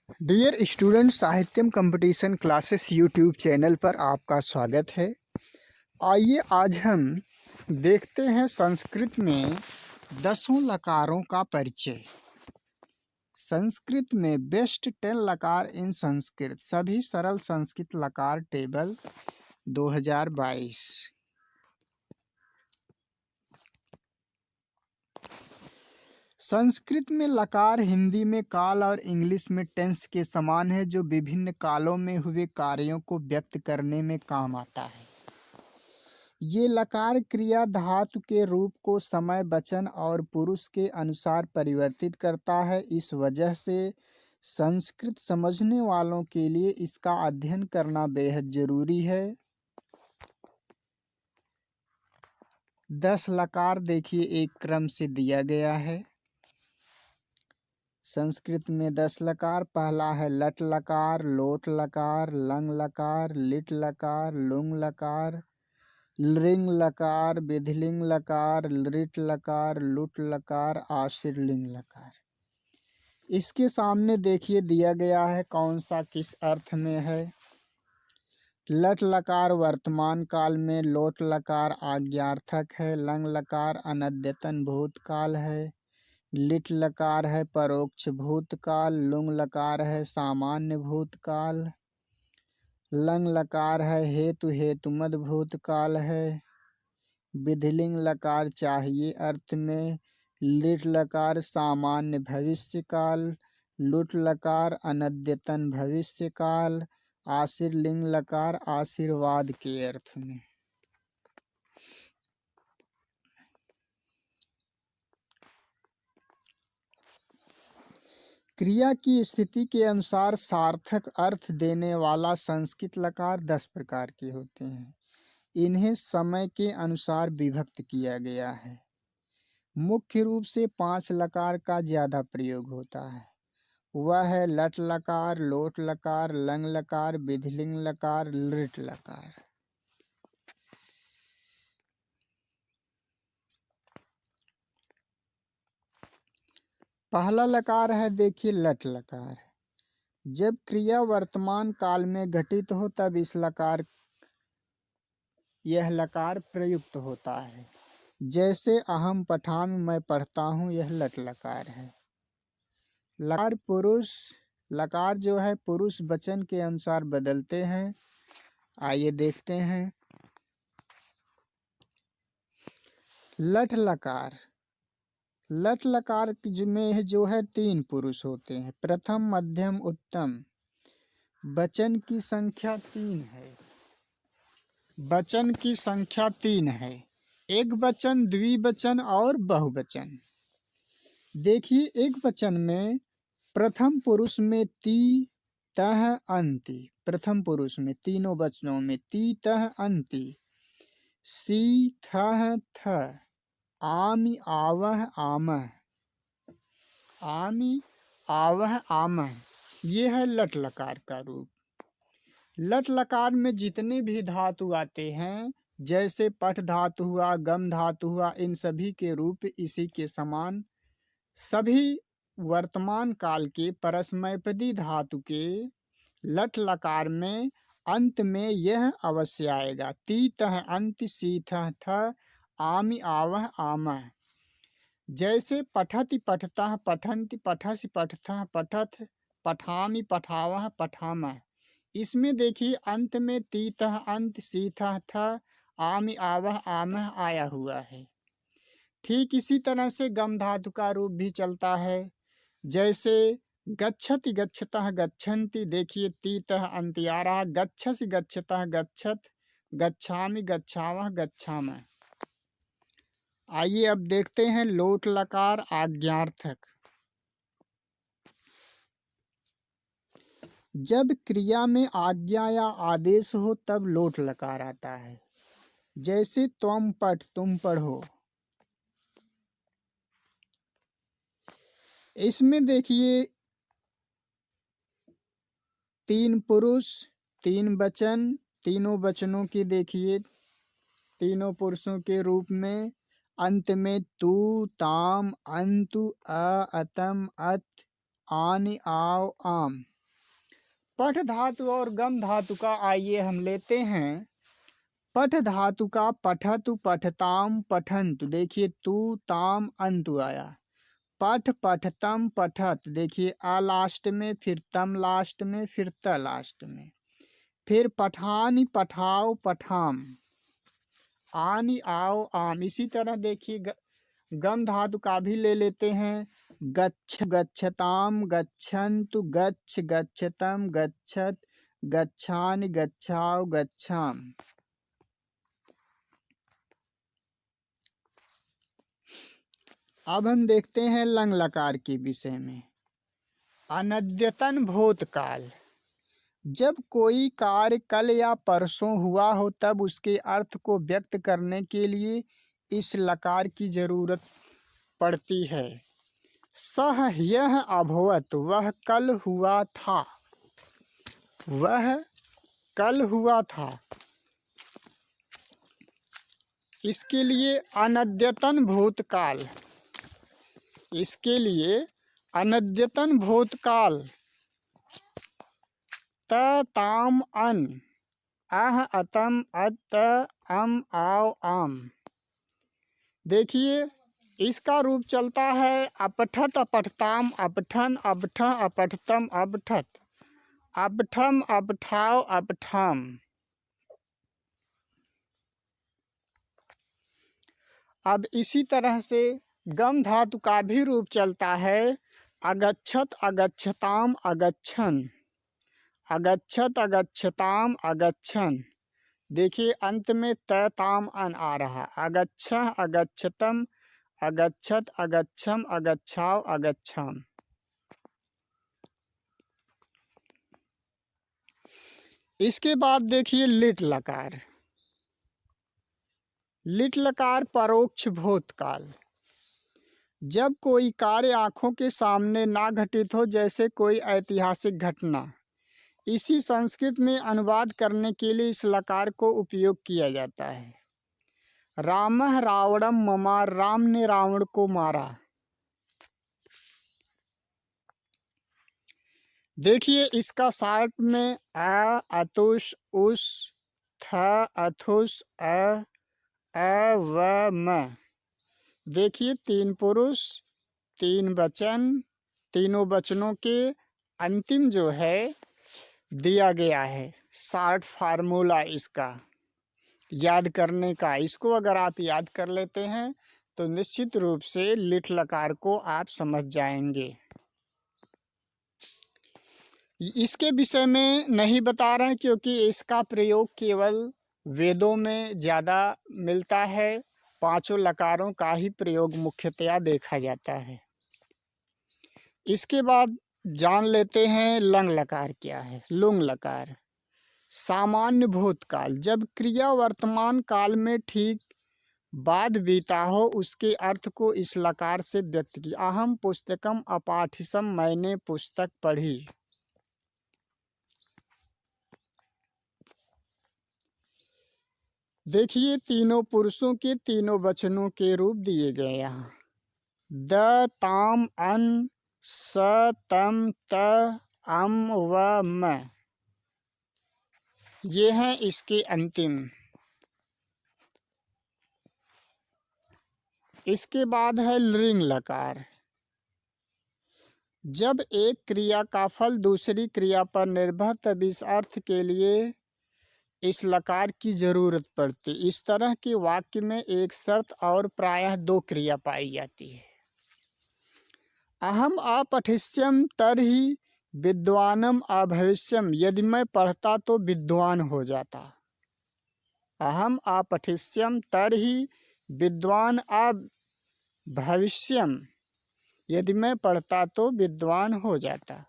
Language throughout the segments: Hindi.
Dear student, Sahityam competition classes YouTube channel पर आपका स्वागत है। आइए आज हम देखते हैं संस्कृत में 10 लकारों का परिचय। संस्कृत में बेस्ट 10 लकार इन संस्कृत, सभी सरल संस्कृत लकार टेबल 2022। संस्कृत में लकार हिंदी में काल और इंग्लिश में टेंस के समान है, जो विभिन्न कालों में हुए कार्यों को व्यक्त करने में काम आता है। ये लकार क्रिया धातु के रूप को समय, वचन और पुरुष के अनुसार परिवर्तित करता है। इस वजह से संस्कृत समझने वालों के लिए इसका अध्ययन करना बेहद जरूरी है। 10 लकार देखिए एक क्रम से दिया गया है। संस्कृत में 10 लकार। पहला है लट लकार, लोट लकार, लंग लकार, लिट लकार, लुंग लकार, लृंग लकार, विधिलिंग लकार, लृट लकार, लुट लकार, आशीर्लिंग लकार। इसके सामने देखिए दिया गया है कौन सा किस अर्थ में है। लट लकार वर्तमान काल में, लोट लकार आज्ञार्थक है, लंग लकार अनद्यतन भूतकाल है, लिट लकार है परोक्ष भूतकाल, लुंग लकार है सामान्य भूतकाल, लंग लकार है हेतु हेतुमद भूतकाल है, विधिलिंग लकार चाहिए अर्थ में, लिट लकार सामान्य भविष्य काल, लुट लकार अनद्यतन भविष्य काल, आशीर्लिंग लकार आशीर्वाद के अर्थ में। क्रिया की स्थिति के अनुसार सार्थक अर्थ देने वाला संस्कृत लकार 10 प्रकार के होते हैं। इन्हें समय के अनुसार विभक्त किया गया है। मुख्य रूप से 5 लकार का ज्यादा प्रयोग होता है। वह है लट लकार, लोट लकार, लंग लकार, विधिलिंग लकार, लृट लकार। पहला लकार है देखिए लट लकार। जब क्रिया वर्तमान काल में घटित हो तब यह लकार प्रयुक्त होता है। जैसे अहम पठामि, मैं पढ़ता हूँ, यह लट लकार है। लकार पुरुष लकार जो है पुरुष वचन के अनुसार बदलते हैं। आइए देखते हैं। लट लकार, लट लकार में जो है 3 पुरुष होते हैं, प्रथम मध्यम उत्तम। वचन की संख्या 3 है। वचन की संख्या 3 है। एक वचन, द्विवचन और बहुवचन। देखिए एक वचन में प्रथम पुरुष में ती तह अंति, प्रथम पुरुष में तीनों वचनों में ती तह अंति, सी थह थ, आमि आवह आमह, आमि आवह आमह। ये है लट लकार का रूप। लट लकार में जितने भी धातु आते हैं, जैसे पठ धातु हुआ, गम धातु हुआ, इन सभी के रूप इसी के समान। सभी वर्तमान काल के परस्मैपदी धातु के लट लकार में अंत में यह अवश्य आएगा, ती तह अंत, सी थह थ, आमि आवह आमह। जैसे पठति पठतः, पठन्ति पठसि पठतः, पठथ, पठामि पठावः पठामः। इसमें देखिए अंत में ती तह अंत, सी थह थ, आमि आवह आमह आया हुआ है। ठीक इसी तरह से गम धातु का रूप भी चलता है। जैसे गच्छति गच्छतः गच्छन्ति, देखिए ती तह अंत आ रहा, गच्छसि गच्छतः गच्छत, गच्छामि गच्छावः गच्छामः। आइए अब देखते हैं लोट लकार आज्ञार्थक। जब क्रिया में आज्ञा या आदेश हो तब लोट लकार आता है। जैसे त्वम पठ, तुम पढ़ो। इसमें देखिए 3 पुरुष 3 वचन, तीनों वचनों की देखिए तीनों पुरुषों के रूप में अंत में तू ताम अंतु अ अतम अत आनि आव आम। पठ धातु और गम धातु का आइए हम लेते हैं। पठ धातु का पठतु पठताम पठंतु, देखिए तू ताम अंतु आया। पठ पठतम पठत, देखिए आ लास्ट में, फिर तम लास्ट में, फिर त लास्ट में। फिर पठानी पठाओ पठाम, आनी आओ आम। इसी तरह देखिए गम धातु का भी ले लेते हैं। गच्छ गच्छताम गच्छन्तु, गच्छ गच्छतम गच्छत, गच्छानि गच्छाओ गच्छाम। अब हम देखते हैं लंग लकार के विषय में। अनद्यतन भूतकाल, जब कोई कार्य कल या परसों हुआ हो तब उसके अर्थ को व्यक्त करने के लिए इस लकार की जरूरत पड़ती है। सह यह अभवत, वह कल हुआ था, वह कल हुआ था। इसके लिए अनद्यतन भूतकाल, इसके लिए अनद्यतन भूतकाल त ताम अन, आह अतम अत अम आओ आम। देखिए इसका रूप चलता है अपठत अपठताम अपठन अपठ अपठतम अपठत, अपठम अपठाओ अपठाम। अब इसी तरह से गम धातु का भी रूप चलता है अगच्छत अगच्छताम अगच्छन, अगच्छत अगच्छताम अगच्छन। देखिए अंत में त ताम अन आ रहा। अगच्छ अगच्छतम अगच्छत अगच्छम अगच्छाओ अगच्छाम। इसके बाद देखिए लिट लकार। लिट लकार परोक्ष भूतकाल, जब कोई कार्य आँखों के सामने ना घटित हो, जैसे कोई ऐतिहासिक घटना। इसी संस्कृत में अनुवाद करने के लिए इस लकार को उपयोग किया जाता है। रामः रावणम ममार, राम ने रावण को मारा। देखिए इसका शार्ट में अ अतुष उस थ अथुस अ व म। देखिए तीन पुरुष तीन वचन, तीनों वचनों के अंतिम जो है दिया गया है शार्ट फार्मूला इसका याद करने का। इसको अगर आप याद कर लेते हैं तो निश्चित रूप से लिट लकार को आप समझ जाएंगे। इसके विषय में नहीं बता रहे क्योंकि इसका प्रयोग केवल वेदों में ज़्यादा मिलता है। पांचों लकारों का ही प्रयोग मुख्यतया देखा जाता है। इसके बाद जान लेते हैं लंग लकार क्या है। लुंग लकार सामान्य भूतकाल, जब क्रिया वर्तमान काल में ठीक बाद बीता हो उसके अर्थ को इस लकार से व्यक्त किया। अहम पुस्तकम अपाठिसम, मैंने पुस्तक पढ़ी। देखिए तीनों पुरुषों के तीनों वचनों के रूप दिए गए यहाँ। द ताम अन स तम त अम व म, ये हैं इसके अंतिम। इसके बाद है लृंग लकार, जब एक क्रिया का फल दूसरी क्रिया पर निर्भर तब इस अर्थ के लिए इस लकार की जरूरत पड़ती। इस तरह के वाक्य में एक शर्त और प्रायः दो क्रिया पाई जाती है। अहम अपठिष्यम तर्हि विद्वानम अभविष्यम, यदि मैं पढ़ता तो विद्वान हो जाता। अहम अपठिष्यम तर्हि विद्वान अभविष्यम, यदि मैं पढ़ता तो विद्वान हो जाता।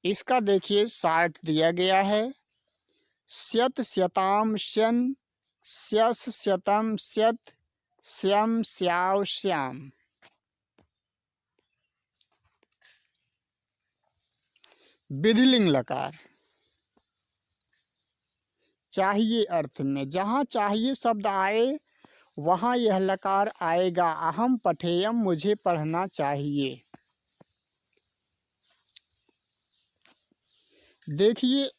इसका देखिए शार्ट दिया गया है। स्यत स्यताम श्यन, स्यस स्यतम स्यत, श्यम स्याव श्याम। विधिलिंग लकार चाहिए अर्थ में, जहाँ चाहिए शब्द आए वहाँ यह लकार आएगा। अहम पठेयम, मुझे पढ़ना चाहिए। देखिए,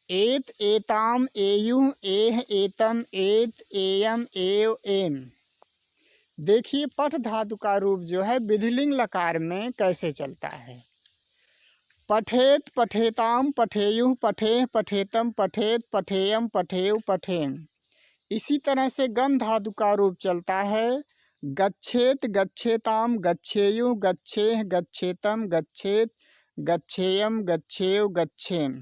एत एताम एयुः एह एतम एत एयम एव एम। देखिए पठ धातु का रूप जो है विधिलिंग लकार में कैसे चलता है। पठेत पठेताम पठेयुः पठेह पठेतम पठेत पठेयम पठेव पठेम। इसी तरह से गम धातु का रूप चलता है गच्छेत गच्छेताम गच्छेयुः गच्छेह गच्छेतम गच्छेत गच्छेयम गच्छेव गच्छेम।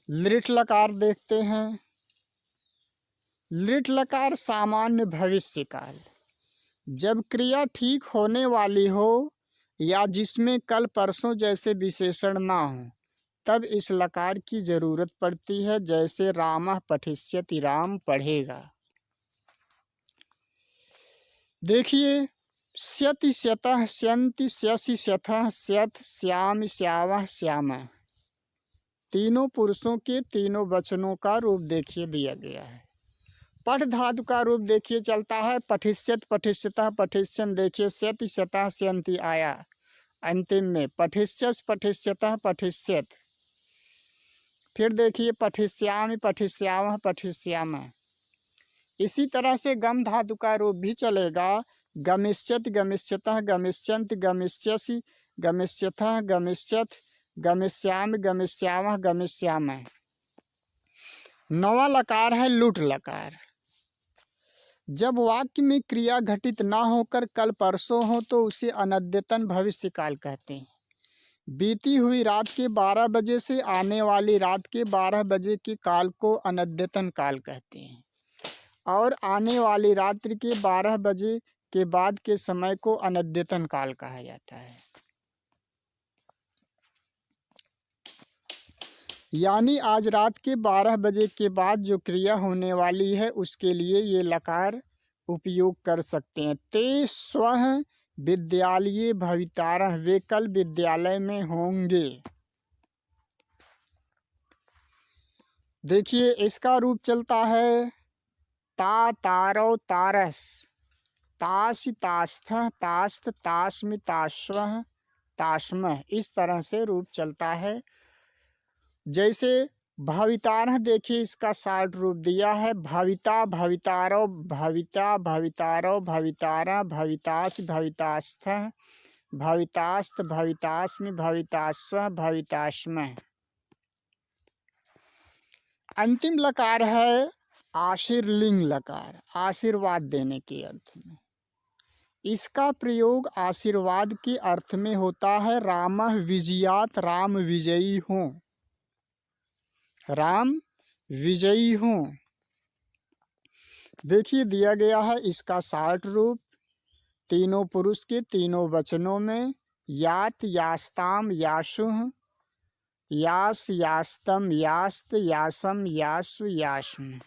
लिट लकार देखते हैं। लिट लकार सामान्य भविष्य काल, जब क्रिया ठीक होने वाली हो या जिसमें कल परसों जैसे विशेषण ना हो तब इस लकार की जरूरत पड़ती है। जैसे रामः पठिष्यति, राम पढ़ेगा। देखिए स्यति स्यतः स्यन्ति स्यसि स्यथः स्यथ श्याम श्यावः श्यामः। तीनों पुरुषों के तीनों वचनों का रूप देखिए दिया गया है। पठ धातु का रूप देखिए चलता है पठिष्यत पठिष्यतः पठिष्यन्। देखिए स्यति स्यतः स्यन्ति आया अंतिम में, पठिष्यस पठिष्यतः पठिष्यत। फिर देखिए पठिष्यामि पठिष्यामः पठिष्यामः। इसी तरह से गम धातु का रूप भी चलेगा गमिष्यति गमिष्यतः गमिष्यन्ति गमिष्यसि गमिष्यथः गमिष्यथ गमिष्यामि गमिष्यामः गमिष्यामः। नवा लकार है लुट लकार। जब वाक्य में क्रिया घटित ना होकर कल परसों हो तो उसे अनद्यतन भविष्य काल कहते हैं। बीती हुई रात के 12 बजे से आने वाली रात के 12 बजे के काल को अनद्यतन काल कहते हैं और आने वाली रात्रि के 12 बजे के बाद के समय को अनद्यतन काल कहा जाता है। यानी आज रात के 12 बजे के बाद जो क्रिया होने वाली है उसके लिए ये लकार उपयोग कर सकते हैं। ते स्वः विद्यालये भवितारः, वे कल विद्यालय में होंगे। देखिए इसका रूप चलता है ता तारौ तारस, तासि तास्थः तास्त तास्मि ताश्वः तास्मः। इस तरह से रूप चलता है। जैसे भवितारः देखिए इसका शार्ट रूप दिया है भविता भवितारो भविता भवितारो भवितारा भवितास भवितास्थः भवितास्त भवितास्मि भवितास्व भवितास्मः। अंतिम लकार है आशीर्लिंग लकार, आशीर्वाद देने के अर्थ में। इसका प्रयोग आशीर्वाद के अर्थ में होता है रामः विजयात्, राम विजयी हों, राम विजयी हों। देखिए दिया गया है इसका शार्ट रूप तीनों पुरुष के तीनों वचनों में यात यास्ताम याशुः यास यास्तम यास्त यासम यासु यास्म।